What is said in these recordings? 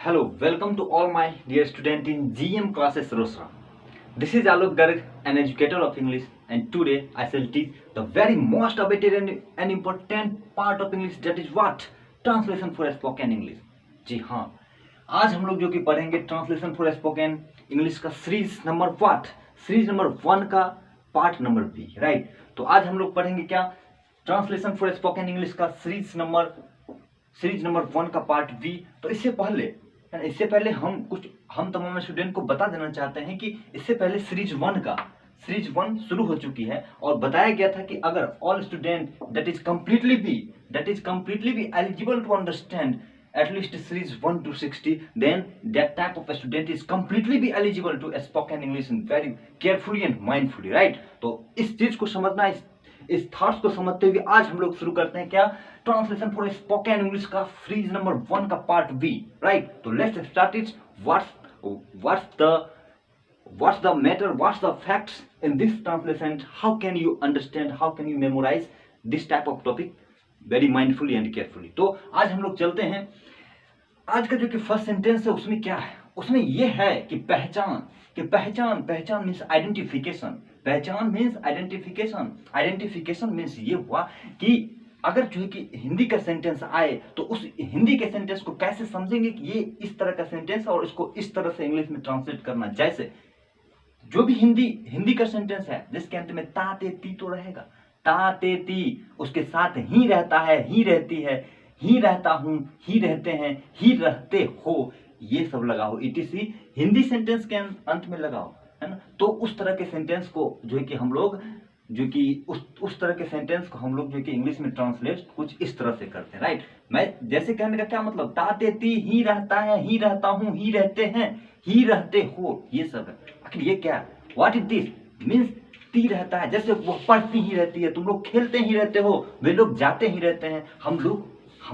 Hello, welcome to all my dear students in GM classes Rosra. This is Alok Garg, an educator of English, and today I shall teach the very most awaited and important part of English, that is what? Translation for spoken English. जी हाँ, आज हम लोग जो कि पढ़ेंगे translation for spoken English का series number what, series number 1 का part number B, right. तो आज हम लोग पढ़ेंगे क्या, ट्रांसलेशन फॉर स्पोकन इंग्लिश का सीरीज नंबर 1 का पार्ट बी। तो इससे पहले हम तमाम स्टूडेंट को बता देना चाहते हैं कि इससे पहले सीरीज 1 शुरू हो चुकी है और बताया गया था कि अगर all student that is completely be eligible to understand at least series 1 to 60, then that type of a student is completely be eligible to spoken English and very carefully and mindfully, right? तो इस चीज को समझना, इस thoughts को समझते हुए आज हम लोग शुरू करते हैं क्या, ट्रांसलेशन फॉर स्पोकन इंग्लिश का सीरीज नंबर 1 का पार्ट बी, राइट। तो let's start it. what's the matter, what's the facts in this translation, how can you understand, how can you memorize this type of topic very mindfully and carefully। तो आज हम लोग चलते हैं, आज का जो कि फर्स्ट सेंटेंस है उसमें क्या है, उसमें ये है कि पहचान मीन्स आइडेंटिफिकेशन, आइडेंटिफिकेशन मीन्स ये हुआ कि अगर जो है कि हिंदी का सेंटेंस आए तो उस हिंदी के सेंटेंस को कैसे समझेंगे कि ये इस तरह का सेंटेंस है और इसको इस तरह से इंग्लिश में ट्रांसलेट करना। जैसे जो भी हिंदी का सेंटेंस है जिसके अंत में ता ते ती तो रहेगा, ता ते ती, उसके साथ ही रहता है, ही रहती है, ही रहता हूं, ही रहते हैं, ही रहते हो, ये सब लगाओ, इटीसी हिंदी सेंटेंस के अंत में लगाओ, है ना। तो उस तरह के सेंटेंस को जो है कि हम लोग उस तरह के सेंटेंस को हम लोग जो कि इंग्लिश में ट्रांसलेट कुछ इस तरह से करते हैं, राइट। मैं जैसे कहने का क्या मतलब, ताते ती, ही रहता है, ही रहता हूं, ही रहते हैं, ही रहते हो, ये सब है। आखिर ये क्या है, व्हाट इज दिस, मीन्स ती रहता है, जैसे वो पढ़ती ही रहती है, तुम लोग खेलते ही रहते हो, वे लोग जाते ही रहते हैं, हम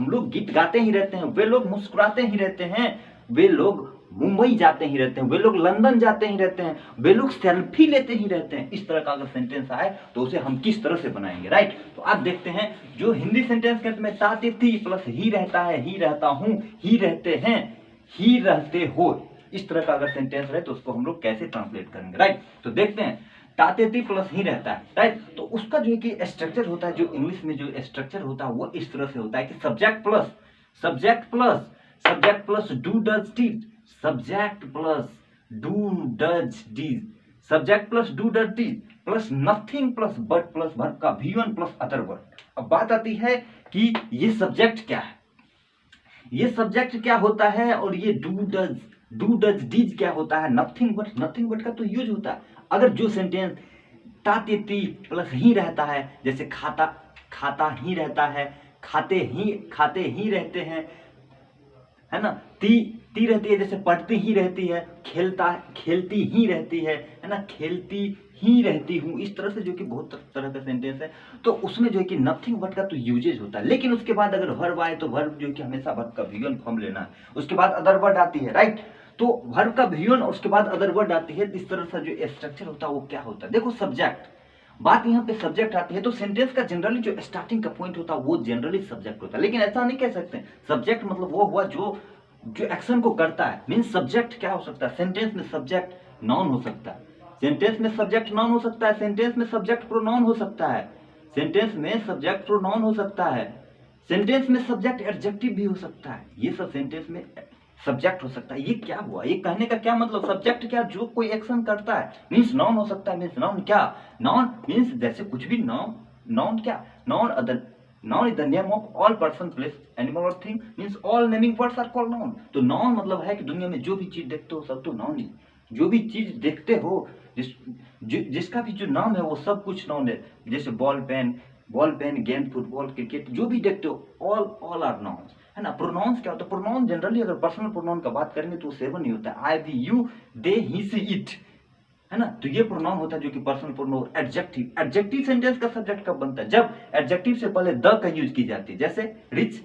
लोग गीत गाते ही रहते हैं, वे लोग मुस्कुराते ही रहते हैं, वे लोग मुंबई जाते ही रहते हैं, वे लोग लंदन जाते ही रहते हैं, वे लोग सेल्फी लेते ही रहते हैं। इस तरह का अगर सेंटेंस आए तो उसे हम किस तरह से बनाएंगे, राइट। तो आप देखते हैं जो हिंदी सेंटेंस के अंत में ताते ती प्लस ही रहता है, ही रहता हूं, ही रहते हैं, ही रहते हो, इस तरह का अगर सेंटेंस रहे तो उसको हम लोग कैसे ट्रांसलेट करेंगे, राइट। तो देखते हैं, ताते ती प्लस ही रहता है, राइट। तो उसका जो है कि स्ट्रक्चर होता है, जो इंग्लिश में जो स्ट्रक्चर होता है वो इस तरह से होता है कि subject plus do does did, subject plus do does did plus nothing plus but plus verb का V1 प्लस अदर वर्ड। अब बात आती है कि ये सब्जेक्ट क्या है, ये सब्जेक्ट क्या होता है, और ये डू डज डिड क्या होता है। नथिंग बट का तो यूज होता है अगर जो सेंटेंस ताते ती प्लस ही रहता है, जैसे खाता ही रहता है, खाते ही रहते हैं, है ना। ती रहती है, जैसे पढ़ती ही रहती है, खेलती ही रहती है ना, खेलती ही रहती हूँ, इस तरह से जो कि बहुत तरह का सेंटेंस है। तो उसमें जो है कि नथिंग बट का तो यूजेज होता है, लेकिन उसके बाद अगर वर्ब आए तो वर्ब जो कि हमेशा वर्ब का V1 फॉर्म लेना है, उसके बाद अदर वर्ड आती है, राइट। तो वर्ब का V1 और उसके बाद अदर वर्ड आती है। इस तरह से जो स्ट्रक्चर होता है वो क्या होता है, देखो सब्जेक्ट, बात यहाँ पे सब्जेक्ट आती है तो सेंटेंस का जनरली जो स्टार्टिंग का पॉइंट होता है वो जनरली सब्जेक्ट होता है, लेकिन ऐसा नहीं कह सकते सब्जेक्ट मतलब वो हुआ जो एक्शन को करता है। मीन्स सब्जेक्ट क्या हो सकता है, सेंटेंस में सब्जेक्ट नाउन हो सकता है, सेंटेंस में सब्जेक्ट नाउन हो सकता है, सेंटेंस में सब्जेक्ट प्रोनाउन हो सकता है, सेंटेंस में सब्जेक्ट प्रोनाउन हो सकता है, सेंटेंस में सब्जेक्ट एडजेक्टिव भी हो सकता है, ये सब सेंटेंस में सब्जेक्ट हो सकता है। ये क्या हुआ, ये कहने का क्या मतलब, सब्जेक्ट क्या, जो कोई एक्शन करता है, मीन्स नाउन हो सकता है। मीन्स नाउन क्या, नाउन मीन्स जैसे कुछ भी, नाउन क्या, noun is the name of all person place animal और thing, means all naming words are called noun. तो नाउन मतलब है कि दुनिया में जो भी चीज देखते हो सब तो नाउन ही, जो भी चीज देखते हो जिसका भी जो नाम है वो सब कुछ नाउन है। जैसे बॉल पेन, गेंद, फुटबॉल, क्रिकेट, जो भी देखते हो ऑल आर नाउन, है ना। प्रोनाउंस क्या होता है, प्रोनाउन जनरली अगर पर्सनल प्रोनाउन का बात करेंगे तो 7 ही होता है, I, we, you, they, he, she, it, है ना। तो ये प्रोनाउन होता है जो कि पर्सनल प्रोनाउन। एडजेक्टिव सेंटेंस का सब्जेक्ट कब बनता है, जब एडजेक्टिव से पहले द का यूज की जाती है। जैसे रिच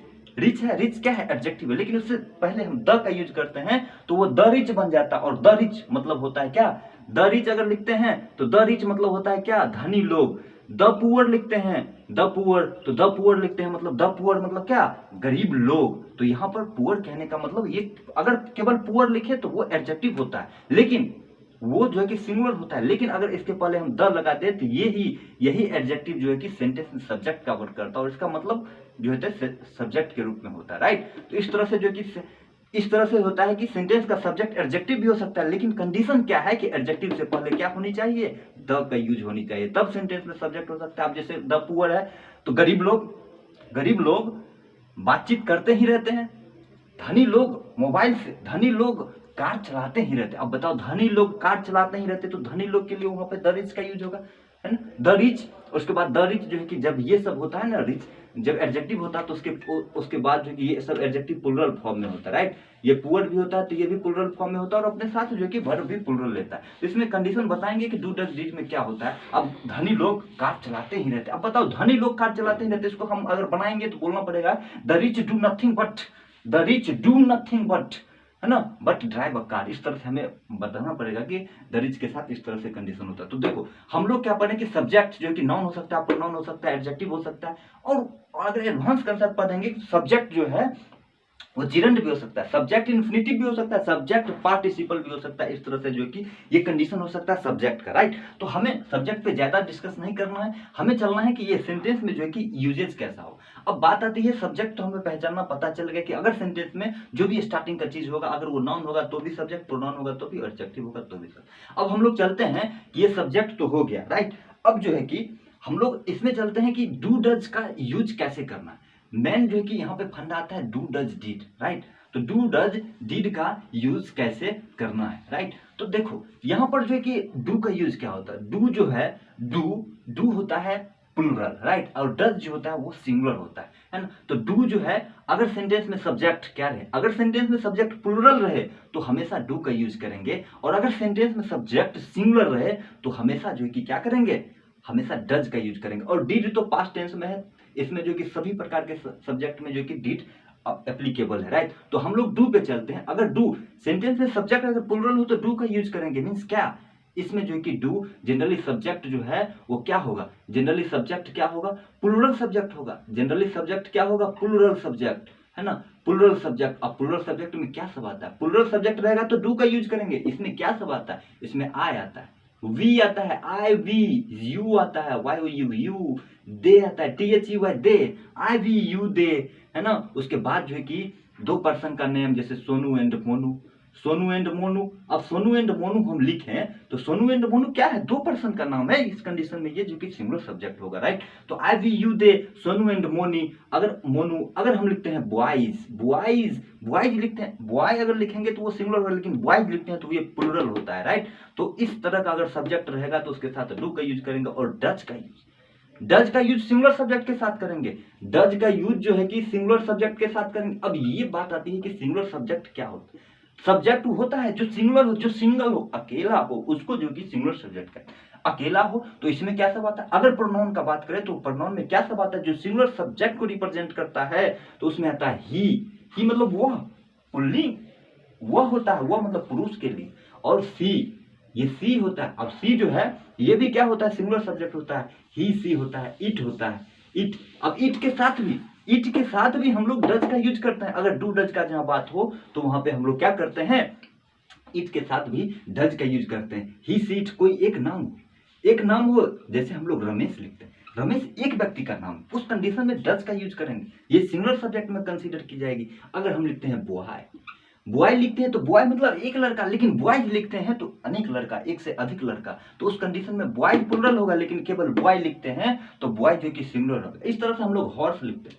है, रिच क्या है, एडजेक्टिव है, लेकिन उससे पहले हम द का यूज करते हैं तो वो द रिच बन जाता है। और द रिच मतलब होता है क्या, द रिच अगर लिखते हैं तो द रिच मतलब होता है क्या, धनी लोग, द पुअर लिखते हैं, द पुअर, तो द पुअर लिखते हैं मतलब द पुअर मतलब क्या, गरीब लोग। तो यहाँ पर पुअर कहने का मतलब ये अगर केवल पुअर लिखे तो वो एडजेक्टिव होता है, लेकिन वो जो है कि सिंगुलर होता है। लेकिन अगर इसके पहले हम द लगा दे तो यही एडजेक्टिव जो है कि सेंटेंस में सब्जेक्ट का वर्क करता है और इसका मतलब जो है सब्जेक्ट के रूप में होता है, राइट। तो इस तरह से जो कि इस तरह से होता है कि सेंटेंस का सब्जेक्ट एडजेक्टिव भी हो सकता है, लेकिन कंडीशन क्या है कि एडजेक्टिव से पहले क्या होनी चाहिए, द का यूज होनी चाहिए, तब सेंटेंस में सब्जेक्ट हो सकता है। अब जैसे द पुअर है तो गरीब लोग बातचीत करते ही रहते हैं, धनी लोग मोबाइल से, धनी लोग कार चलाते ही रहते। अब बताओ, धनी लोग कार चलाते ही रहते तो धनी लोग के लिए वहां पे द रिच का यूज होगा, है ना, द रिच। उसके बाद द रिच जो है कि जब ये सब होता है ना, रिच जब एडजेक्टिव होता है तो उसके बाद जो कि ये सब एडजेक्टिव प्लुरल फॉर्म में होता है, राइट। ये पुअर भी होता है तो ये भी प्लुरल फॉर्म में होता है और अपने साथ जो कि वर्ब भी प्लुरल लेता है। तो इसमें कंडीशन बताएंगे कि डू डज डिड में क्या होता है। अब धनी लोग कार चलाते ही रहते, अब बताओ धनी लोग कार चलाते ही रहते, इसको हम अगर बनाएंगे तो बोलना पड़ेगा the rich do nothing but, the rich do nothing but, है ना, बट ड्राइव अ कार। इस तरह से हमें बताना पड़ेगा कि द रिच के साथ इस तरह से कंडीशन होता है। तो देखो हम लोग क्या पढ़ें कि सब्जेक्ट जो कि नाउन हो सकता है, प्रोनाउन हो सकता है, एडजेक्टिव हो सकता है, और अगर एडवांस कंसेप्ट पढ़ेंगे सब्जेक्ट जो है वो जिरंड भी हो सकता है, सब्जेक्ट इन्फिनिटिव भी हो सकता है, सब्जेक्ट पार्टिसिपल भी हो सकता है। इस तरह से जो कि ये कंडीशन हो सकता है सब्जेक्ट का, राइट। तो हमें सब्जेक्ट पे ज्यादा डिस्कस नहीं करना है, हमें चलना है कि ये सेंटेंस में जो है कि यूजेज कैसा हो। अब बात आती है सब्जेक्ट, तो हमें पहचानना पता चल गया कि अगर सेंटेंस में जो भी स्टार्टिंग का चीज होगा, अगर वो नाउन होगा तो भी सब्जेक्ट, प्रोनाउन होगा तो भी, एडजेक्टिव होगा तो भी सब्जेक्ट। अब हम लोग चलते हैं कि ये सब्जेक्ट तो हो गया, राइट। अब जो है कि हम लोग इसमें चलते हैं कि डू डज का यूज कैसे करना है। मेन जो है कि यहाँ पे फंडा आता है डू डज डिड, राइट। तो डू डज डिड का यूज कैसे करना है, राइट। तो देखो यहाँ पर जो है कि डू का यूज क्या होता है, डू जो है, डू होता है प्लुरल, राइट, और डज जो होता है वो सिंगुलर होता है ना। तो डू जो है अगर सेंटेंस में सब्जेक्ट क्या रहे, अगर सेंटेंस में सब्जेक्ट प्लुरल रहे तो हमेशा डू का यूज करेंगे, और अगर सेंटेंस में सब्जेक्ट सिंगुलर रहे तो हमेशा जो है कि क्या करेंगे, हमेशा डज का यूज करेंगे। और डिड तो पास्ट टेंस में है, इसमें जो कि सभी प्रकार के सब्जेक्ट में जो कि डिड एप्लीकेबल है, राइट। तो हम लोग डू पे चलते हैं। अगर डू सेंटेंस में सब्जेक्ट अगर प्लुरल हो तो डू का यूज करेंगे, मींस क्या, इसमें जो है कि डू जनरली सब्जेक्ट जो है वो क्या होगा, जनरली सब्जेक्ट क्या होगा, प्लुरल सब्जेक्ट होगा। जनरली सब्जेक्ट क्या होगा, प्लुरल सब्जेक्ट, है ना, प्लुरल सब्जेक्ट। अब प्लुरल सब्जेक्ट में क्या सब आता है, प्लुरल सब्जेक्ट रहेगा तो डू का यूज करेंगे। इसमें क्या सब आता है, इसमें आई आता है, वी आता है, आई वी, यू आता है, वाई यू, दे आता है, T H U Y, they, I we you they, है ना। उसके बाद जो है कि दो पर्सन का नेम, जैसे सोनू एंड मोनू, सोनू एंड मोनू। अब सोनू एंड मोनू हम लिखें तो सोनू एंड मोनू क्या है, दो पर्सन का नाम है। इस कंडीशन में ये जो कि सिंगुलर सब्जेक्ट होगा, राइट। तो I we you they, Sonu and Moni. अगर मोनू अगर हम लिखते हैं बॉयज, बॉयज लिखते हैं, बॉय अगर लिखेंगे तो वो सिंगुलर होगा, लेकिन बॉयज लिखते हैं तो ये प्लुरल होता है, राइट। तो इस तरह का अगर सब्जेक्ट रहेगा तो उसके साथ डू का यूज करेंगे। और डज का यूज सिंगुलर सब्जेक्ट के साथ करेंगे, डज का यूज जो है कि सिंगुलर सब्जेक्ट के साथ करेंगे। अब ये बात आती है कि सिंगुलर सब्जेक्ट क्या होता है, सब्जेक्ट होता है जो सिंगुलर हो, जो सिंगल हो, अकेला हो, उसको जो कि सिंगुलर सब्जेक्ट का। अकेला हो तो इसमें क्या सब आता है, अगर प्रोनाउन का बात करें तो प्रोनाउन में क्या सब आता है, जो सिंगुलर सब्जेक्ट को रिप्रेजेंट करता है तो उसमें आता है ही मतलब वह, पुल्लिंग, वह होता है, वह मतलब पुरुष के लिए। और सी, ये सी होता है। अब सी जो है ये भी क्या होता है, सिंगुलर सब्जेक्ट होता है, ही सी होता है, इट होता है, इट। अब इट के साथ भी हम लोग डज का यूज करते हैं। अगर डू डज का जहां बात हो तो वहां पे हम लोग क्या करते हैं, इट के साथ भी डज का यूज करते हैं। ही सी इट, कोई एक नाम हो, जैसे हम लोग रमेश लिखते हैं, रमेश एक व्यक्ति का नाम, उस कंडीशन में डज का यूज करेंगे, ये सिंगुलर सब्जेक्ट में कंसीडर की जाएगी। अगर हम लिखते हैं बॉय लिखते हैं तो बॉय मतलब एक लड़का, लेकिन बॉयज लिखते हैं तो अनेक लड़का, एक से अधिक लड़का, तो उस कंडीशन में बॉयज प्लुरल होगा, लेकिन केवल बॉय लिखते हैं तो बॉय जो कि सिंगुलर होगा। इस तरह से हम लोग हॉर्स लिखते हैं,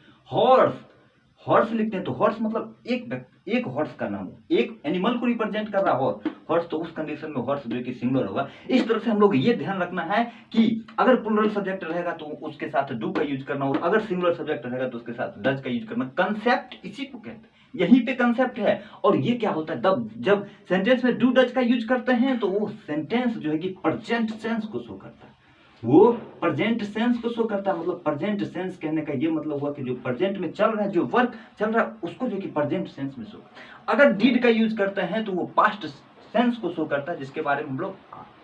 हॉर्स लिखते हैं तो हॉर्स मतलब एक हॉर्स का नाम, एक एनिमल को रिप्रेजेंट कर रहा हॉर्स, तो उस कंडीशन में हॉर्स जो कि सिंगुलर होगा। इस तरह से हम लोग ये ध्यान रखना है कि अगर प्लुरल सब्जेक्ट रहेगा तो उसके साथ डू का यूज करना, और अगर सिंगुलर सब्जेक्ट रहेगा तो उसके साथ डज का यूज करना। कंसेप्ट इसी को कहते हैं, यहीं पे कंसेप्ट है। और ये क्या होता है, जब सेंटेंस में डू डज का यूज करते हैं तो वो सेंटेंस जो है कि प्रेजेंट सेंस को शो करता है, वो प्रेजेंट सेंस को शो करता है। मतलब प्रेजेंट सेंस कहने का ये मतलब हुआ कि जो प्रेजेंट में चल रहा है, जो वर्क चल रहा है, उसको जो कि प्रेजेंट सेंस में शो। अगर डिड का यूज करते हैं तो वो पास्ट सेंस को शो करता है, जिसके बारे में हम लोग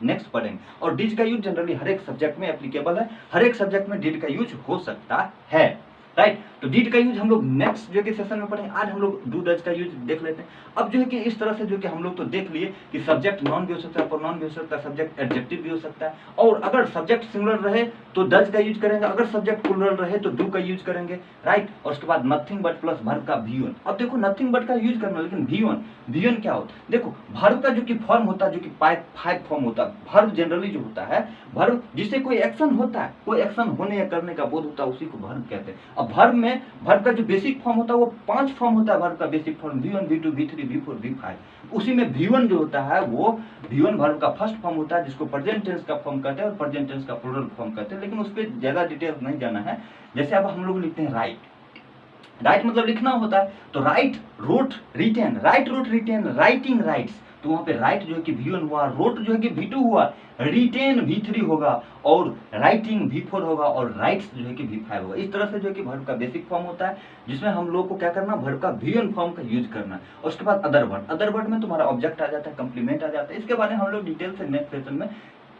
नेक्स्ट पढ़ेंगे। और डिड का यूज जनरली हर एक सब्जेक्ट में एप्लीकेबल है, हर एक सब्जेक्ट में डिड का यूज हो सकता है, राइट। तो डिड का यूज हम लोग नेक्स्ट जो कि सेशन में पढ़ेंगे। आज हम लोग डू डज का यूज देख लेते हैं। अब जो है कि इस तरह से जो कि हम लोग तो देख लिए कि सब्जेक्ट नॉन भी हो सकता है, प्रोनाउन भी हो सकता है, सब्जेक्ट एडजेक्टिव भी हो सकता है, और अगर सब्जेक्ट सिंगुलर रहे तो डज का यूज करेंगे, अगर सब्जेक्ट प्लूरल रहे तो डू का यूज करेंगे, राइट। और उसके बाद नथिंग बट प्लस वर्ब का V1। अब देखो नथिंग बट का यूज करना, लेकिन V1 क्या होता है? देखो वर्ब का जो कि फॉर्म होता है, जो कि 5 फॉर्म होता है। वर्ब जनरली जो होता है, वर्ब जिससे कोई एक्शन होता है, कोई एक्शन होने या करने का बोध होता है, उसी को वर्ब कहते हैं। अब वर्ब में वर्ब का जो बेसिक फॉर्म होता है वो 5 फॉर्म होता है। वर्ब का basic form V1 V2 V3 V4 V5। उसी में V1 जो होता है वो V1 वर्ब का फर्स्ट फॉर्म होता है, जिसको प्रेजेंट टेंस का फॉर्म कहते हैं और प्रेजेंट टेंस का प्लूरल फॉर्म कहते हैं, लेकिन उस पर ज्यादा डिटेल्स नहीं जाना है। जैसे अब हम लोग लिखते हैं राइट मतलब लिखना होता है, तो write wrote written, write wrote written, writing writes, तो वहां पे राइट जो है कि V1 हुआ, रोट जो है कि V2 हुआ, रिटेन V3 होगा, और राइटिंग V4 होगा, और राइट्स जो है कि V5 होगा। इस तरह से जो है कि वर्ब का बेसिक फॉर्म होता है, जिसमें हम लोग को क्या करना, वर्ब का V1 फॉर्म का यूज करना। और उसके बाद अदर वर्ड में तुम्हारा ऑब्जेक्ट आ जाता है, कंप्लीमेंट आ जाता है। इसके बारे में हम लोग डिटेल से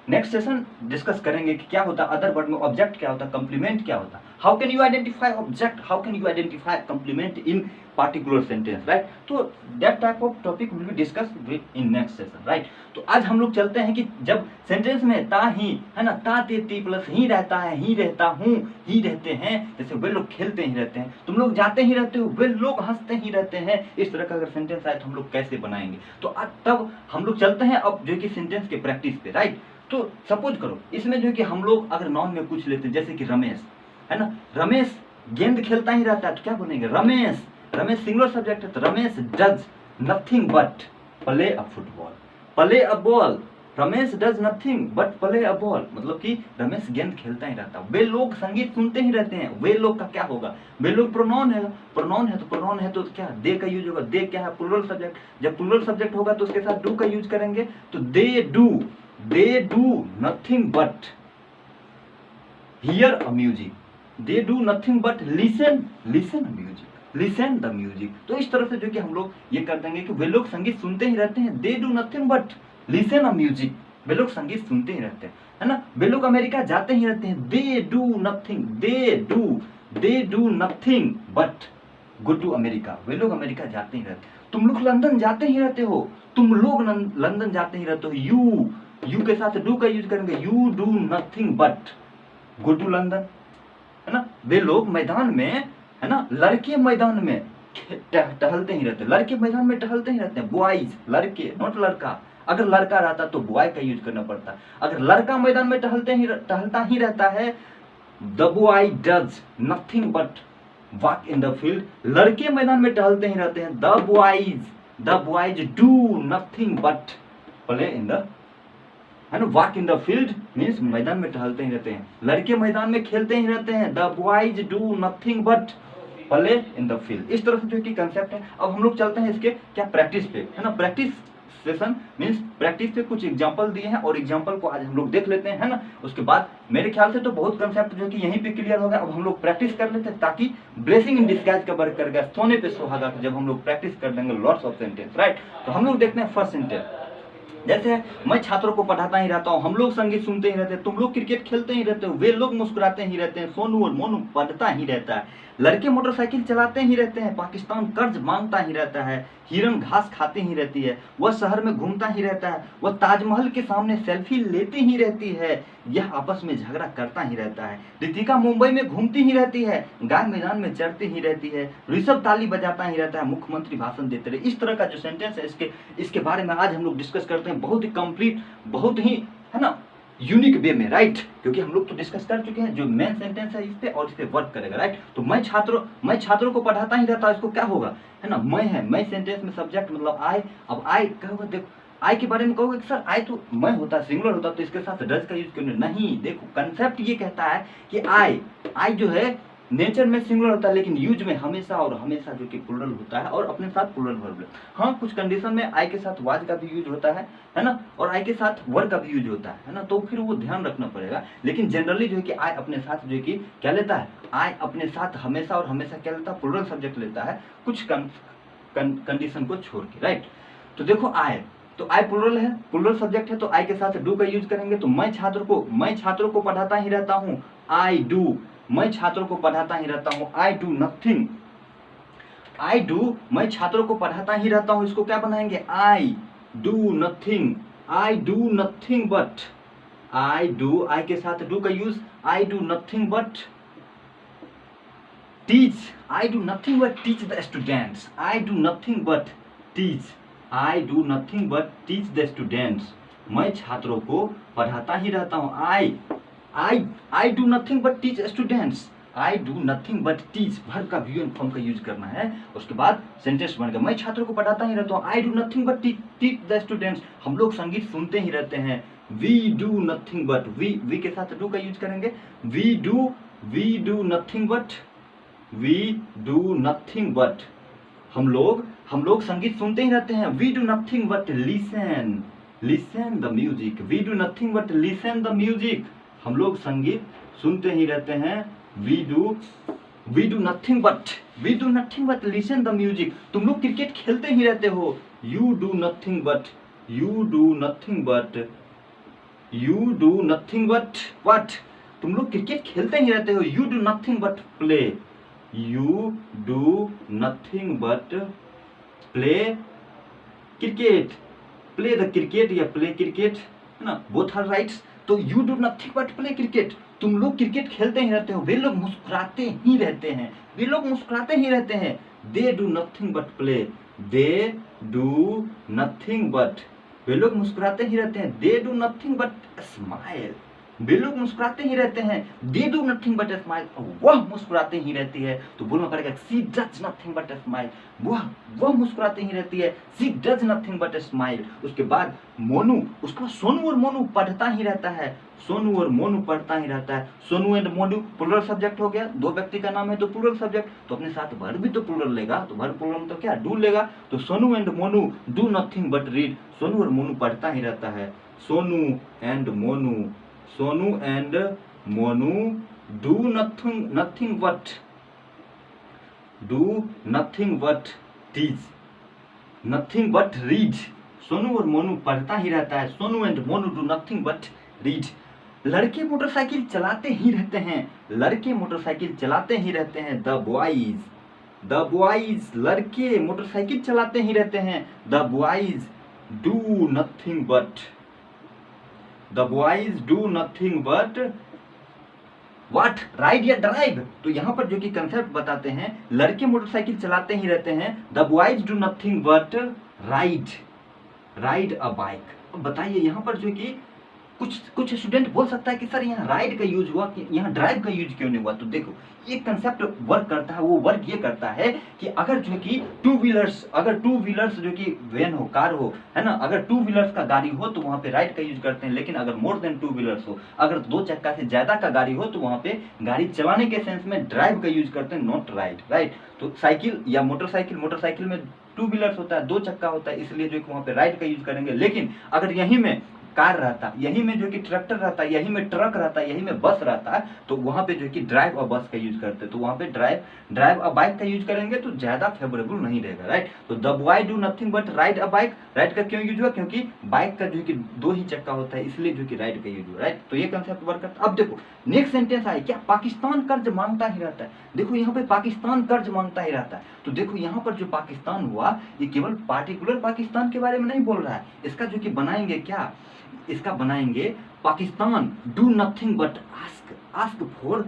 नेक्स्ट सेशन डिस्कस करेंगे कि क्या होता है अदर वर्ड में, ऑब्जेक्ट क्या होता है, कंप्लीमेंट क्या होता है, how can you identify object, how can you identify complement in particular sentence, right. तो that type of topic will be discuss in next session, right. तो आज हम लोग चलते हैं कि जब सेंटेंस में ता ही है ना, ता ते ती प्लस ही रहता है, ही रहता हूँ, ही रहते हैं, जैसे वे लोग खेलते ही रहते हैं, तुम लोग जाते ही रहते हो, वे लोग हंसते ही रहते हैं, इस तरह का अगर सेंटेंस आए तो हम लोग कैसे बनाएंगे। तो आज तब हम लोग चलते हैं अब जो कि सेंटेंस के प्रैक्टिस पे, राइट। तो सपोज करो इसमें जो है कि हम लोग अगर नाउन में कुछ लेते हैं, जैसे कि रमेश है ना, रमेश गेंद खेलता ही रहता है, तो क्या बनेगा, रमेश सिंगुलर सब्जेक्ट है, तो Ramesh does nothing but play a football, play a ball, Ramesh does nothing but play a ball, मतलब कि रमेश गेंद खेलता ही रहता है। वे लोग संगीत सुनते ही रहते हैं, वे लोग का क्या होगा, वे लोग प्रोनाउन है, प्रोनाउन है तो क्या, दे का यूज होगा, दे क्या है, प्लूरल सब्जेक्ट, जब प्लूरल सब्जेक्ट होगा तो उसके साथ डू का यूज करेंगे, तो they do nothing but hear a music, they do nothing but listen the music। तो इस तरह से जो कि हम लोग ये कर देंगे कि वे लोग संगीत सुनते ही रहते हैं, they do nothing but listen a music, वे लोग संगीत सुनते ही रहते हैं, है ना। वे लोग अमेरिका जाते ही रहते हैं, they do nothing but go to America, वे लोग अमेरिका जाते ही रहते हैं। तुम लोग लंदन जाते ही रहते हो, तुम लोग लंदन जाते ही रहते हो, यू के साथ डू का यूज करेंगे, you do nothing but go to London, है ना। वे लोग मैदान में, है ना, लड़के मैदान में टहलते ही रहते हैं, लड़के मैदान में टहलते ही रहते हैं, बॉयज, लड़के नॉट लड़का, अगर लड़का रहता तो बॉय का यूज करना पड़ता, अगर लड़का मैदान में टहलता ही रहता है, the boy does nothing but walk in the field, लड़के मैदान में टहलते ही रहते हैं, the boys do nothing but play in the, है ना, walk in the field means मैदान में टहलते ही रहते हैं, लड़के मैदान में खेलते ही रहते हैं, the boys do nothing but play in the field. इस तरह से जो कि कंसेप्ट है। अब हम लोग चलते हैं इसके क्या प्रैक्टिस पे, है ना, प्रैक्टिस सेशन मीन्स प्रैक्टिस पे कुछ एग्जांपल दिए हैं और एग्जांपल को आज हम लोग देख लेते हैं, है ना। उसके बाद मेरे ख्याल से तो बहुत कंसेप्ट जो कि यहीं पे क्लियर होगा। अब हम लोग प्रैक्टिस कर लेते हैं ताकि ब्लेसिंग इन डिस्गाइज का वर्क कर गया, सोने पे सुहागा, जब हम लोग प्रैक्टिस कर लेंगे लॉट्स ऑफ सेंटेंस, राइट। तो हम लोग देखते हैं फर्स्ट सेंटेंस, जैसे मैं छात्रों को पढ़ाता ही रहता हूँ, हम लोग संगीत सुनते ही रहते हैं, तुम लोग क्रिकेट खेलते ही रहते हो, वे लोग मुस्कुराते ही रहते हैं, सोनू और मोनू पढ़ता ही रहता है, लड़के मोटरसाइकिल चलाते ही रहते हैं, पाकिस्तान कर्ज मांगता ही रहता है, हिरन घास खाती ही रहती है, वह शहर में घूमता ही रहता है, वह ताजमहल के सामने सेल्फी लेती ही रहती है, यह आपस में झगड़ा करता ही रहता है, रितिका मुंबई में घूमती ही रहती है, गाय मैदान में चढ़ती ही रहती है, ऋषभ ताली बजाता ही रहता है, मुख्यमंत्री भाषण देते रहे। इस तरह का जो सेंटेंस है इसके बारे में आज हम लोग डिस्कस करते हैं, बहुत ही कंप्लीट, बहुत ही, है ना, यूनिक वे में, राइट। क्योंकि हम लोग तो डिस्कस कर चुके हैं जो मेन सेंटेंस है इस पे और इस पे वर्क करेगा, राइट। तो मैं छात्रों को पढ़ाता ही रहता, इसको क्या होगा, है ना, मैं सेंटेंस में सब्जेक्ट मतलब आई। अब आई क्या होगा, देखो आई के बारे में कहोगे सर आई तो मैं होता, सिंगुलर होता तो इसके साथ डज का यूज क्यों नहीं। देखो कंसेप्ट ये कहता है कि आई जो है नेचर में सिंगुलर होता है, लेकिन यूज में हमेशा और हमेशा जो कि प्लूरल होता है और अपने साथ प्लूरल वर्ब। हाँ, कुछ कंडीशन में आई के साथ वाज का भी यूज होता है ना, और आई के साथ वर्ब का भी यूज होता है ना, तो फिर वो ध्यान रखना पड़ेगा। लेकिन जनरली जो है कि आई अपने साथ जो है कि क्या लेता है, आई अपने साथ हमेशा और हमेशा क्या लेता है, प्लूरल सब्जेक्ट लेता है, कुछ कंडीशन को छोड़ के, राइट। तो देखो आई तो आई प्लूरल है, प्लूरल सब्जेक्ट है, तो आई के साथ डू का यूज करेंगे। तो मैं छात्रों को पढ़ाता ही रहता हूँ, आई डू, मैं छात्रों को पढ़ाता ही रहता हूँ, I do nothing, I do, मैं छात्रों को पढ़ाता ही रहता हूँ, इसको क्या बनाएंगे, I do nothing, I do nothing but, I do, I के साथ डू का use, I do nothing but teach, I do nothing but teach the students, I do nothing but teach, I do nothing but teach the students, मैं छात्रों को पढ़ाता ही रहता हूँ, I do nothing but teach students, I do nothing but teach, भर का we form का यूज करना है, उसके बाद सेंटेंस बन गया, मैं छात्रों को पढ़ाता ही रहता हूँ, I do nothing but teach the students, हम लोग संगीत सुनते ही रहते हैं, we do nothing but, we के साथ डू का यूज करेंगे, we do nothing but, we do nothing but, हम लोग संगीत सुनते ही रहते हैं, we do nothing but listen the music, we do nothing but listen the music, हम लोग संगीत सुनते ही रहते हैं, we do nothing but listen the music, तुम लोग क्रिकेट खेलते ही रहते हो, you do nothing but what, तुम लोग क्रिकेट खेलते ही रहते हो, you do nothing but play, you do nothing but play cricket, play the cricket या प्ले क्रिकेट, है ना, बोथ आर राइट्स, तो you do nothing but play cricket, तुम लोग क्रिकेट खेलते ही रहते हो, वे लोग मुस्कुराते ही रहते हैं, वे लोग मुस्कुराते ही रहते हैं, they do nothing but play, they do nothing but, वे लोग मुस्कुराते ही रहते हैं, they do nothing but smile, वे लोग मुस्कुराते ही रहते हैं, they do nothing but smile, वह मुस्कुराते ही रहती है, तो बोलना पड़ेगा she does nothing but smile, वह मुस्कुराते ही रहती है, she does nothing but smile, उसके बाद मोनू, उसके बाद सोनू और मोनू पढ़ता ही रहता है, सोनू और मोनू पढ़ता ही रहता है, Sonu and Monu plural subject हो गया, दो व्यक्ति का नाम है तो प्लूरल सब्जेक्ट, तो अपने साथ वर्ब भी तो प्लूरल लेगा, तो वर्ब प्लूरल में तो क्या डू लेगा, तो Sonu and Monu do nothing but read, Sonu और मोनू पढ़ता ही रहता है, Sonu and Monu do nothing but teach, nothing but read, Sonu और मोनू पढ़ता ही रहता है, Sonu and Monu do nothing but read, लड़के मोटरसाइकिल चलाते ही रहते हैं, लड़के मोटरसाइकिल चलाते ही रहते हैं, द बॉयज, लड़के मोटरसाइकिल चलाते ही रहते हैं, the boys do nothing but what, ride या ड्राइव, तो यहाँ पर जो कि कंसेप्ट बताते हैं, लड़के मोटरसाइकिल चलाते ही रहते हैं, the boys do nothing but ride a bike. अब बताइए यहाँ पर जो कि कुछ स्टूडेंट बोल सकता है कि सर यहाँ राइड का यूज हुआ, कि यहाँ ड्राइव का यूज क्यों नहीं हुआ, तो देखो ये कंसेप्ट वर्क करता है, वो वर्क ये करता है कि अगर जो कि टू व्हीलर्स जो कि वैन हो, कार हो, है ना, अगर टू व्हीलर्स का गाड़ी हो तो वहाँ पे राइड का यूज करते हैं, लेकिन अगर मोर देन टू व्हीलर्स हो, अगर दो चक्का से ज्यादा का गाड़ी हो तो वहाँ पे गाड़ी चलाने के सेंस में ड्राइव का यूज करते हैं, नॉट राइड, राइट। तो साइकिल या मोटरसाइकिल में टू व्हीलर्स होता है, दो चक्का होता है, इसलिए जो कि वहाँ पे राइड का यूज करेंगे, लेकिन अगर यहीं में कार रहता, यहीं में जो कि ट्रैक्टर रहता, यहीं में ट्रक रहता, यहीं में बस रहता, तो वहां पे जो कि ड्राइव और बस का यूज करते, तो वहां पे ड्राइव और बाइक का यूज करेंगे तो ज्यादा फेवरेबल नहीं रहेगा, राइट। तो the boy do nothing but ride a bike, ride का क्यों यूज हुआ, क्योंकि बाइक का जो कि दो ही चक्का होता है, इसलिए जो कि राइड का यूज हुआ, राइट। तो ये कंसेप्ट वर्क करता है। अब देखो नेक्स्ट सेंटेंस आए, क्या पाकिस्तान कर्ज मांगता ही रहता है, देखो यहाँ पे पाकिस्तान कर्ज मांगता ही रहता है, तो देखो यहाँ पर जो पाकिस्तान हुआ ये केवल पार्टिकुलर पाकिस्तान के बारे में नहीं बोल रहा है, इसका जो कि बनाएंगे क्या, इसका बनाएंगे Pakistan do nothing but ask for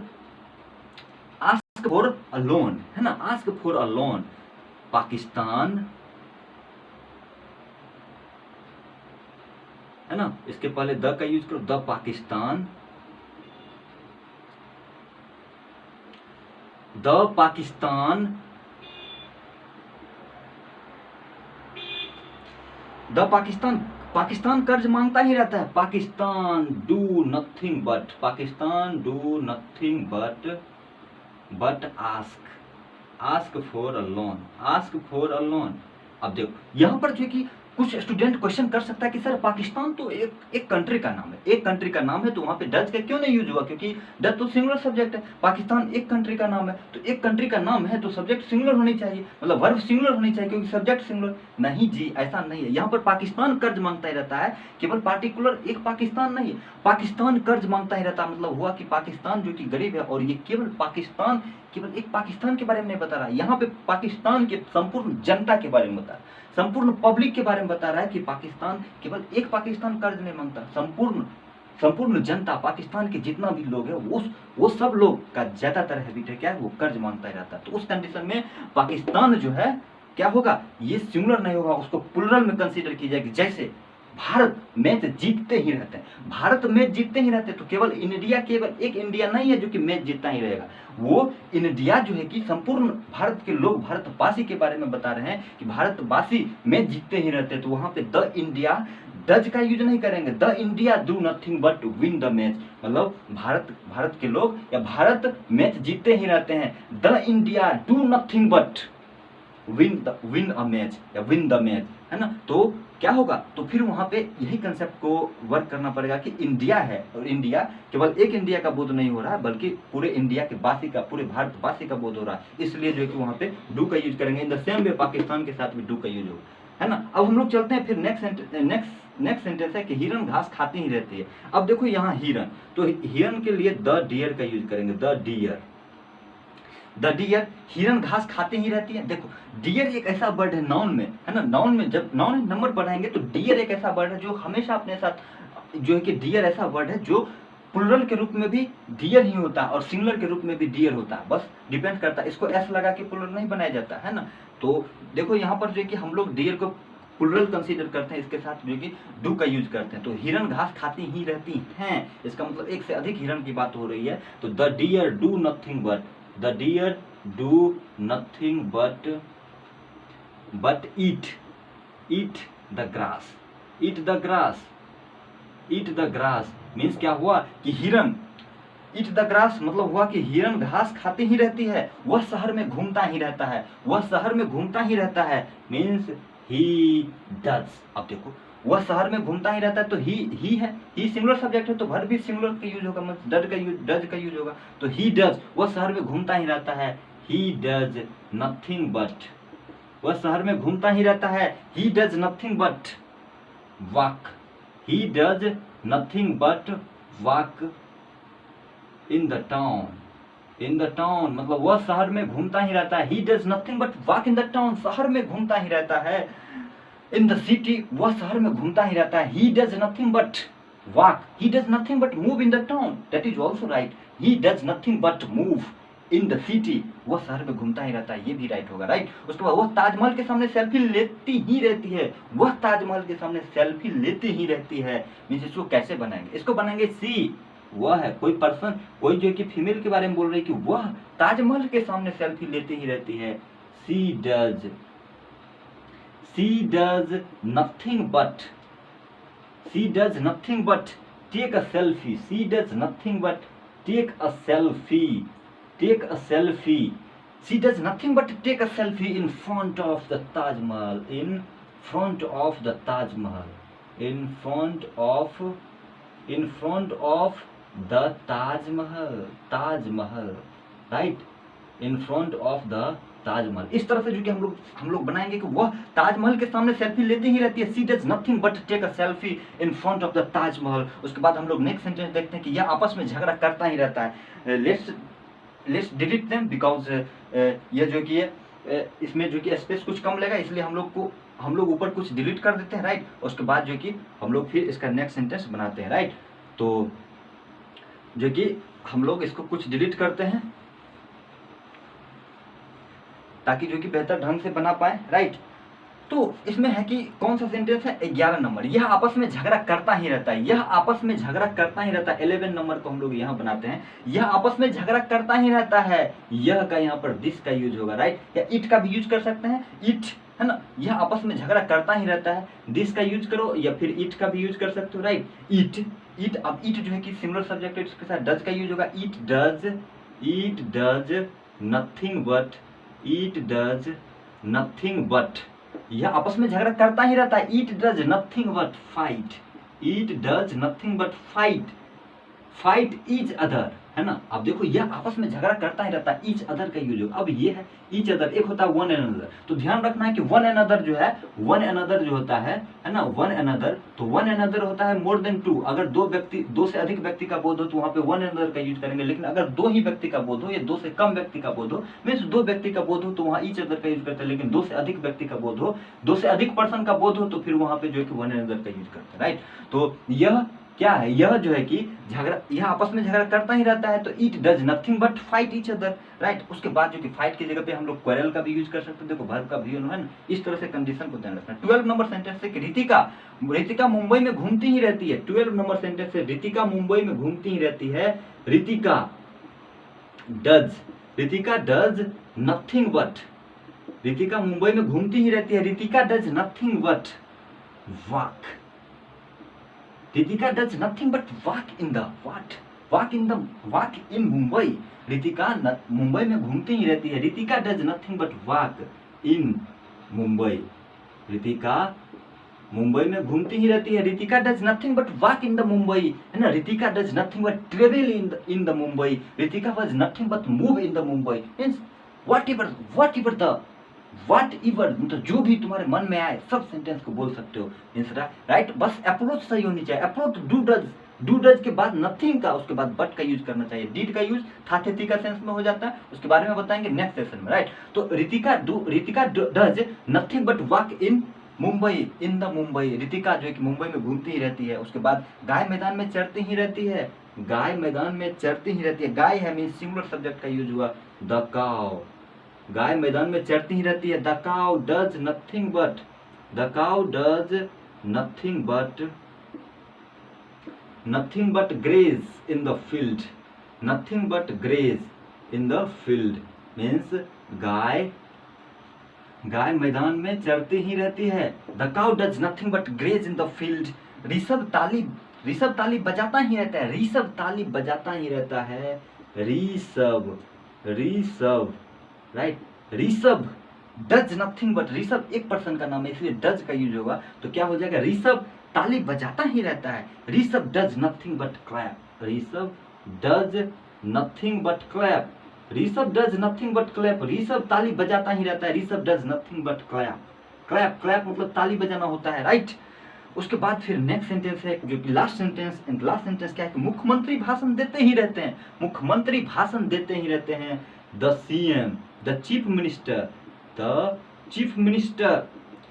a loan, है ना, ask for a loan, Pakistan, है ना, इसके पहले द का यूज करो, द पाकिस्तान पाकिस्तान कर्ज मांगता ही रहता है, Pakistan do nothing but ask for a loan, अब देखो यहाँ पर जो कि कुछ स्टूडेंट क्वेश्चन कर सकता है कि सर पाकिस्तान तो एक कंट्री का नाम है, एक कंट्री का नाम है, तो वहाँ पे डच का क्यों नहीं यूज हुआ? क्योंकि डच तो सिंगुलर सब्जेक्ट है, पाकिस्तान एक कंट्री का नाम है, तो एक कंट्री का नाम है तो सब्जेक्ट सिंगुलर होनी चाहिए, मतलब वर्ब सिंगुलर होनी चाहिए, क्योंकि सब्जेक्ट सिंगुलर। नहीं जी, ऐसा नहीं है। यहाँ पर पाकिस्तान कर्ज मांगता ही रहता है, केवल पार्टिकुलर एक पाकिस्तान नहीं है, पाकिस्तान कर्ज मांगता ही रहता है। मतलब हुआ कि पाकिस्तान जो कि गरीब है, और ये केवल पाकिस्तान, केवल एक पाकिस्तान के बारे में नहीं बता रहा है, यहाँ पे पाकिस्तान के संपूर्ण जनता के बारे में बता रहा है, संपूर्ण पब्लिक के बारे में बता रहा है कि पाकिस्तान, केवल एक पाकिस्तान कर्ज नहीं मांगता, संपूर्ण जनता, पाकिस्तान के जितना भी लोग है वो सब लोग का ज्यादातर हैबिट है क्या है, वो कर्ज मांगता ही रहता है। तो उस कंडीशन में पाकिस्तान जो है क्या होगा, ये सिंगुलर नहीं होगा, उसको प्लुरल में कंसीडर की जाएगी। जैसे भारत मैच जीतते ही रहते हैं, भारत मैच जीतते ही रहते हैं, तो केवल इंडिया, केवल एक इंडिया नहीं है जो कि मैच जीतता ही रहेगा, वो इंडिया जो है कि संपूर्ण भारत के लोग, भारतवासी के बारे में बता रहे हैं कि भारतवासी मैच जीतते ही रहते हैं। तो वहां पे द इंडिया, डज का यूज नहीं करेंगे, the India do nothing but win the match, मतलब भारत के लोग या भारत मैच जीतते ही रहते हैं, the India do nothing but win a match या विन द मैच, है ना। तो क्या होगा, तो फिर वहां पे यही कंसेप्ट को वर्क करना पड़ेगा कि इंडिया है, और इंडिया केवल एक इंडिया का बोध नहीं हो रहा है, बल्कि पूरे इंडिया के वासी का, पूरे भारतवासी का बोध हो रहा है, इसलिए जो है कि वहां पे डू का यूज करेंगे। In the same way Pakistan के साथ भी डू का यूज होगा, है ना। अब हम लोग चलते हैं फिर नेक्स्ट सेंटेंस है कि हिरन घास खाती ही रहती है। अब देखो यहाँ हिरन, तो हिरन के लिए द डियर का यूज करेंगे, द डियर, द डियर, हिरन घास खाते ही रहती है। देखो डियर एक ऐसा वर्ड है नाउन में, है ना, नाउन में जब नाउन नंबर बढ़ाएंगे तो डियर एक ऐसा वर्ड है जो हमेशा अपने साथ, जो है कि डियर ऐसा वर्ड है जो प्लुरल के रूप में भी डियर ही होता है और सिंगुलर के रूप में भी डियर होता है, बस डिपेंड करता है, इसको एस लगा के प्लुरल नहीं बनाया जाता है ना। तो देखो यहाँ पर जो है कि हम लोग डियर को प्लुरल कंसीडर करते हैं, इसके साथ जो कि डू का यूज करते हैं। तो हिरन घास खाती ही रहती हैं, इसका मतलब एक से अधिक हिरन की बात हो रही है। तो the deer do nothing but, the deer do nothing but eat the grass, eat the grass means क्या हुआ कि हिरन, eat the grass मतलब हुआ कि हिरन घास खाती ही रहती है, वह शहर में घूमता ही रहता है, वह शहर में घूमता ही रहता है means he does। अब देखो वह शहर में घूमता ही रहता है, तो ही है, ही सिंगुलर सब्जेक्ट है, तो वर्ब भी सिंगुलर का यूज होगा, मतलब डज का यूज होगा। तो ही डज, वह शहर में घूमता ही रहता है, he does nothing but, वह शहर में घूमता ही रहता है, he does nothing but walk, he does nothing but walk in the town मतलब वह शहर में घूमता ही रहता है, he does nothing but walk in the town, शहर में घूमता ही रहता है, in the city वह शहर में घूमता ही रहता है, he does nothing but walk, he does nothing but move in the town, that is also right, he does nothing but move in the city, वह शहर में घूमता ही रहता है, ये भी राइट होगा, राइट। उसके बाद वह ताजमहल के सामने सेल्फी लेती ही रहती है, वह ताजमहल के सामने सेल्फी लेती ही रहती है, मीन्स इसको कैसे बनाएंगे, इसको बनाएंगे सी, वह है कोई पर्सन, कोई जो कि फीमेल के बारे में बोल रही है कि वह ताजमहल के सामने सेल्फी लेती ही रहती है, she does nothing but take a selfie, she does nothing but take a selfie, take a selfie, she does nothing but take a selfie in front of the Taj Mahal, in front of the Taj Mahal, in front of the Taj Mahal, right, in front of the Taj Mahal। इस तरह से जो कि हम लोग बनाएंगे कि वह ताजमहल के सामने सेल्फी लेती ही रहती है, she does nothing but take a selfie in front of the Taj Mahal। उसके बाद हम लोग नेक्स्ट सेंटेंस देखते हैं कि यह आपस में झगड़ा करता ही रहता है। लेट्स डिलीट देम बिकॉज ये जो कि इसमें जो कि स्पेस कुछ कम लेगा, इसलिए हम लोग ऊपर कुछ डिलीट कर देते हैं, राइट। उसके बाद जो कि हम लोग फिर इसका नेक्स्ट सेंटेंस बनाते हैं, राइट। तो जो कि हम लोग इसको कुछ डिलीट करते हैं ताकि जो कि बेहतर ढंग से बना पाए, राइट। तो इसमें है कि कौन सा सेंटेंस है, 11 नंबर, यह आपस में झगड़ा करता ही रहता है, यह आपस में झगड़ा करता ही रहता है। 11 नंबर को हम लोग यहाँ बनाते हैं, यह आपस में झगड़ा करता ही रहता है, यह का यहाँ पर दिस का यूज होगा, राइट, या इट का भी यूज कर सकते हैं, इट, है ना, यह आपस में झगड़ा करता ही रहता है, दिस का यूज करो या फिर इट का भी यूज कर सकते हो, राइट। इट अब इट जो है कि सिंगुलर सब्जेक्ट है, इसके साथ डज का यूज होगा, इट डज नथिंग बट यह आपस में झगड़ा करता ही रहता है। It does nothing but fight, it does nothing but fight each other, है ना। अब देखो यह आपस में झगड़ा करता ही रहता है, ईच अदर का यूज होगा। अब ये है ईच अदर, एक होता है वन अनदर। तो ध्यान रखना है कि वन अनदर जो है, वन अनदर जो होता है ना, वन अनदर, तो वन अनदर होता है मोर देन टू। अगर दो से अधिक व्यक्ति का बोध हो तो वहां पे वन अनदर का यूज करेंगे। लेकिन अगर दो ही व्यक्ति का बोध हो या दो से कम व्यक्ति का बोध हो, मीन्स दो व्यक्ति का बोध हो तो वहां ईच अदर का यूज करते हैं। लेकिन दो से अधिक व्यक्ति का बोध हो, दो से अधिक पर्सन का बोध हो तो फिर वहां पे जो है कि वन अनदर का यूज करते हैं, राइट। तो यह क्या है, यह जो है कि झगड़ा, यह आपस में झगड़ा करता ही रहता है। तो it does nothing but fight each other, right. उसके बाद जो कि फाइट की जगह पे हम लोग क्वेरल का भी यूज कर सकते हैं। देखो वर्ब का भी है ना, इस तरह से कंडीशन को ध्यान रखना। 12 नंबर सेंटेंस से रितिका मुंबई में घूमती ही रहती है। 12 नंबर सेंटेंस से रितिका मुंबई में घूमती ही रहती है। Ritika does nothing but, Ritika Mumbai में घूमती ही रहती है। Ritika does nothing but walk, Ritika does nothing but walk in Mumbai. Ritika Mumbai में घूमती ही रहती है। Ritika does nothing but walk in Mumbai, Ritika Mumbai में घूमती ही रहती है। Ritika does nothing but walk in the Mumbai, है ना। Ritika does nothing but travel in the Mumbai. Ritika was nothing but move in the Mumbai. Means what ever मतलब जो भी तुम्हारे मन में आए सब सेंटेंस को बोल सकते हो, राइट। बस अप्रोच सही होनी चाहिए। अप्रोच डू डज के बाद नथिंग का, उसके बाद बट का यूज करना चाहिए। डिड का यूज था थे थी का सेंस में हो जाता है, उसके बारे में बताएंगे नेक्स्ट सेशन में, राइट। तो Ritika does nothing but walk in Mumbai, in the Mumbai. Ritika जो है कि मुंबई में घूमती ही रहती है। उसके बाद गाय मैदान में चरती ही रहती है, गाय मैदान में चरती ही रहती है। गाय है मीन सिंगुलर सब्जेक्ट का यूज हुआ, द काउ, गाय मैदान में चरती ही रहती है। The cow does nothing but, the cow does nothing but graze in the field, nothing but graze in the field means गाय मैदान में चरती ही रहती है। The cow does nothing but graze in the field. Rishabh ताली बजाता ही रहता है। ऋषभ ताली बजाता ही रहता है। Rishabh right. Rishabh does nothing but, Rishabh एक पर्सन का नाम है इसलिए डज का यूज होगा। तो क्या हो जाएगा, ऋषभ ताली बजाता ही रहता है। Rishabh does nothing but clap, Rishabh does nothing but clap, Rishabh does nothing but clap. Rishabh ताली बजाता ही रहता है। Rishabh does nothing but clap, clap मतलब ताली बजाना होता है, राइट। उसके बाद फिर नेक्स्ट सेंटेंस है जो कि last sentence. And last sentence क्या है कि मुख्यमंत्री भाषण देते ही रहते हैं, मुख्यमंत्री भाषण देते ही रहते हैं। The CM, the chief minister.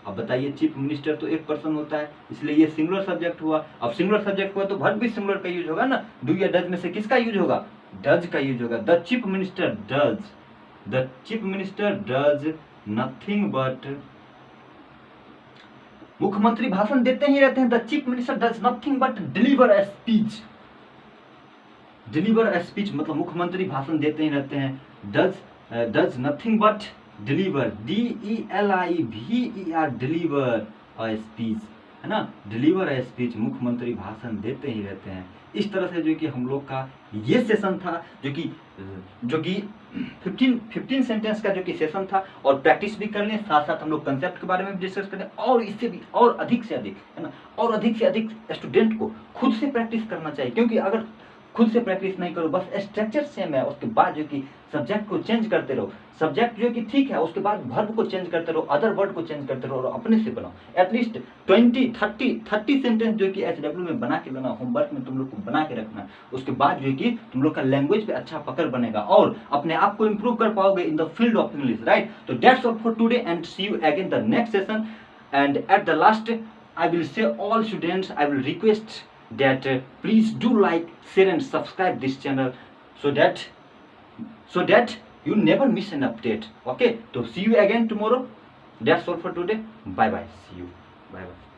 अब बताइए चीफ मिनिस्टर तो एक पर्सन होता है इसलिए ये सिंगुलर सब्जेक्ट हुआ। अब सिंगुलर सब्जेक्ट हुआ तो वर्ब भी सिंगुलर का यूज होगा ना। डू या डज में से किसका यूज होगा, डज का यूज होगा। The chief minister does nothing but, मुख्यमंत्री भाषण देते ही रहते हैं। The chief minister does nothing but deliver a speech, deliver a speech मतलब मुख्यमंत्री भाषण देते ही रहते हैं। Does nothing but deliver, DELIVER, deliver a speech, है ना। डिलीवर अ स्पीच, मुख्यमंत्री भाषण देते ही रहते हैं। इस तरह से जो कि हम लोग का ये सेशन था जो कि 15 सेंटेंस का जो कि सेशन था। और प्रैक्टिस भी कर लें, साथ साथ हम लोग कंसेप्ट के बारे में भी डिस्कस करें। और इससे भी और अधिक से अधिक, है ना, और अधिक से अधिक स्टूडेंट को खुद से प्रैक्टिस करना चाहिए। क्योंकि अगर खुद से प्रैक्टिस नहीं करो, बस स्ट्रक्चर सेम है, उसके बाद जो कि सब्जेक्ट को चेंज करते रहो। सब्जेक्ट जो कि ठीक है, उसके बाद वर्ब को चेंज करते रहो, अदर वर्ड को चेंज करते रहो और अपने से बनाओ। एटलीस्ट 20-30 सेंटेंस जो कि SW में बना के लाना, होमवर्क में तुम लोग को बना के रखना। उसके बाद जो कि तुम लोग का लैंग्वेज पे अच्छा पकड़ बनेगा और अपने आप को इंप्रूव कर पाओगे in the field of English, right. तो that's all for today and see you again the next session. And at the last I will say all students, I will request that please do like, share and subscribe this channel so that you never miss an update. Okay, so see you again tomorrow. That's all for today. Bye bye. See you. Bye bye.